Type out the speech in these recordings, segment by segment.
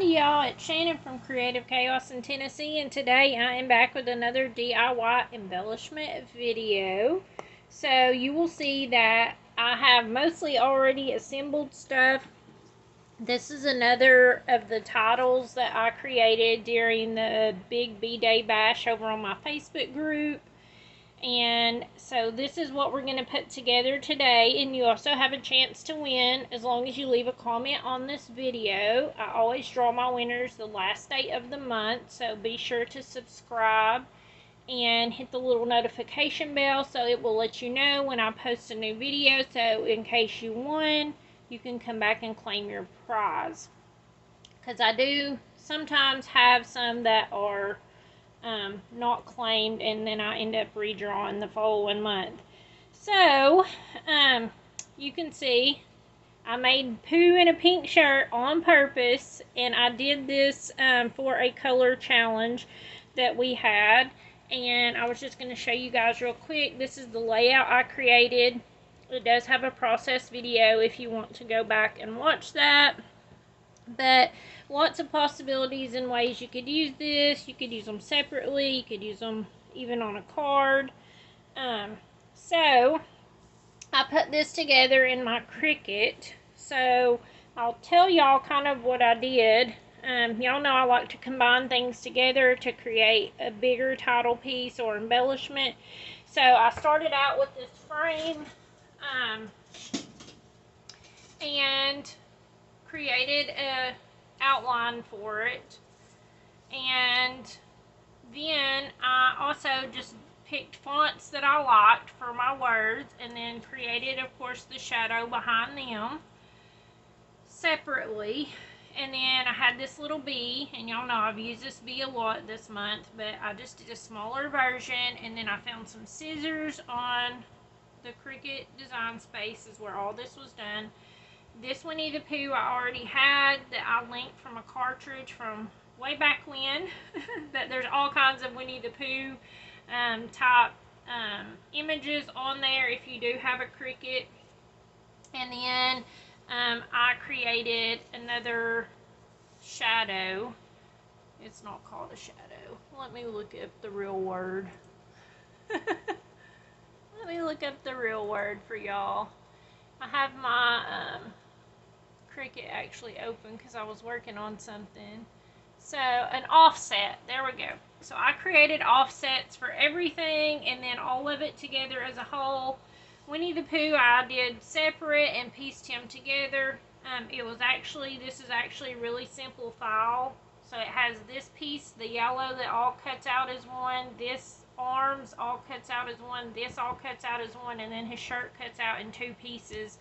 y'all, it's Shannon from Creative Chaos in Tennessee, and today I am back with another DIY embellishment video. So you will see that I have mostly already assembled stuff. This is another of the titles that I created during the Big B-Day Bash over on my Facebook group. And so this is what we're going to put together today, and you also have a chance to win as long as you leave a comment on this video. I always draw my winners the last day of the month, so be sure to subscribe and hit the little notification bell so it will let you know when I post a new video, so in case you won, you can come back and claim your prize. Because I do sometimes have some that are not claimed, and then I end up redrawing the following month. So you can see I made Pooh in a pink shirt on purpose, and I did this for a color challenge that we had, and I was just going to show you guys real quick. This is the layout I created. It does have a process video if you want to go back and watch that. But lots of possibilities and ways you could use this. You could use them separately. You could use them even on a card. So I put this together in my Cricut. So I'll tell y'all kind of what I did. Y'all know I like to combine things together to create a bigger title piece or embellishment. So I started out with this frame and created a outline for it, and then I also just picked fonts that I liked for my words, and then created, of course, the shadow behind them separately. And then I had this little bee, and y'all know I've used this bee a lot this month, but I just did a smaller version. And then I found some scissors on the Cricut Design Space is where all this was done. This Winnie the Pooh I already had that I linked from a cartridge from way back when. That there's all kinds of Winnie the Pooh type images on there if you do have a Cricut. And then I created another shadow. It's not called a shadow. Let me look up the real word. Let me look up the real word for y'all. I have my Cricut actually open because I was working on something. So an offset, there we go. So I created offsets for everything, and then all of it together as a whole. Winnie the Pooh I did separate and pieced him together. This is actually a really simple file. So it has this piece, the yellow, that all cuts out as one. This arms all cuts out as one. This all cuts out as one, and then his shirt cuts out in two pieces.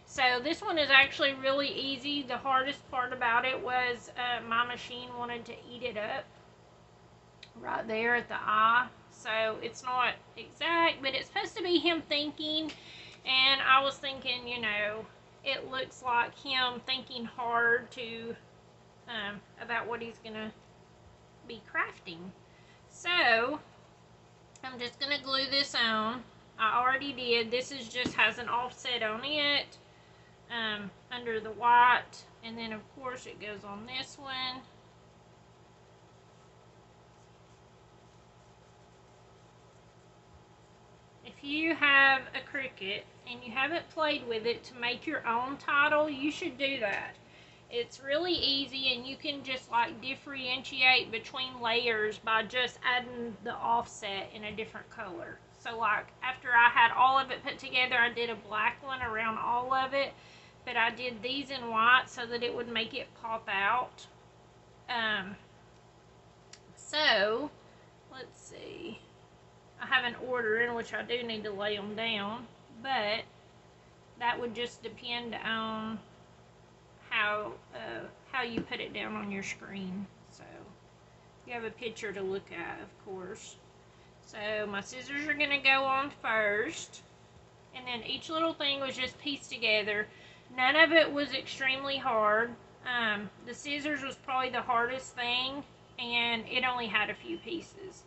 So this one is actually really easy. The hardest part about it was my machine wanted to eat it up right there at the eye. So it's not exact, but it's supposed to be him thinking. And I was thinking, you know, it looks like him thinking hard to about what he's going to be crafting. So I'm just going to glue this on. I already did. This is just has an offset on it. Under the white, and then of course it goes on this one. If you have a Cricut and you haven't played with it to make your own title, you should do that. It's really easy, and you can just like differentiate between layers by just adding the offset in a different color. So like after I had all of it put together, I did a black one around all of it, but I did these in white so that it would make it pop out. So let's see. I have an order in which I do need to lay them down, but that would just depend on how you put it down on your screen. So you have a picture to look at, of course. So my scissors are going to go on first, and then each little thing was just pieced together. None of it was extremely hard. The scissors was probably the hardest thing, and it only had a few pieces.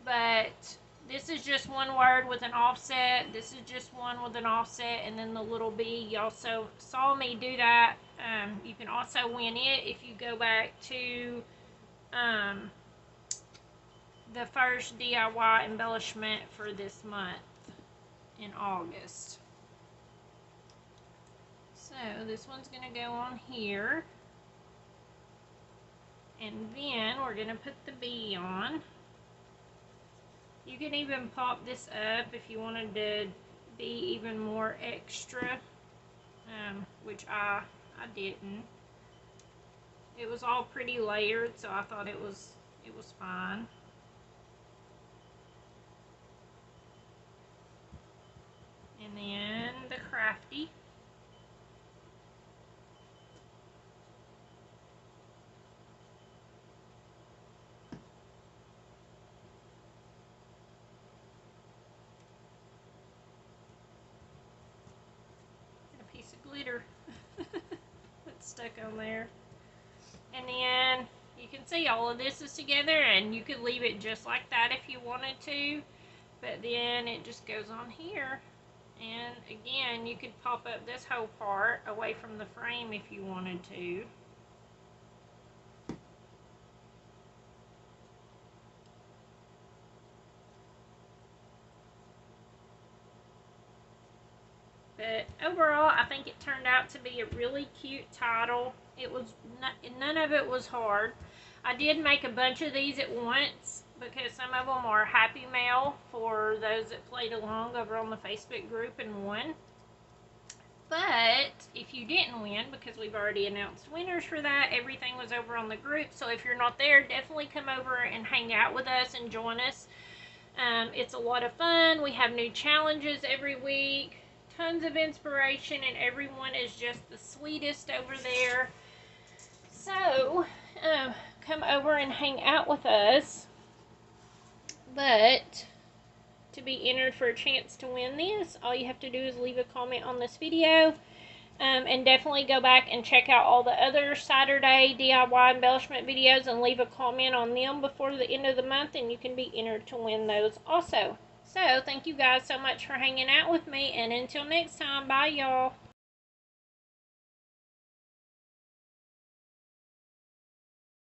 But This is just one word with an offset. This is just one with an offset, and then the little B. You also saw me do that. You can also win it if you go back to the first DIY embellishment for this month in August. So this one's going to go on here. And then we're going to put the B on. You can even pop this up if you wanted to be even more extra, which I didn't. It was all pretty layered, so I thought it was fine. And then the Crafty. Glitter that's stuck on there. And then you can see all of this is together, and you could leave it just like that if you wanted to, but then it just goes on here. And again, you could pop up this whole part away from the frame if you wanted to. But overall, I think it turned out to be a really cute title. It was none of it was hard. I did make a bunch of these at once because some of them are Happy Mail for those that played along over on the Facebook group and won. But if you didn't win, because we've already announced winners for that, everything was over on the group. So if you're not there, definitely come over and hang out with us and join us. It's a lot of fun. We have new challenges every week. Tons of inspiration, and everyone is just the sweetest over there. So, come over and hang out with us. But, to be entered for a chance to win this, all you have to do is leave a comment on this video. And definitely go back and check out all the other Saturday DIY embellishment videos and leave a comment on them before the end of the month, and you can be entered to win those also. So, thank you guys so much for hanging out with me, and until next time, bye y'all.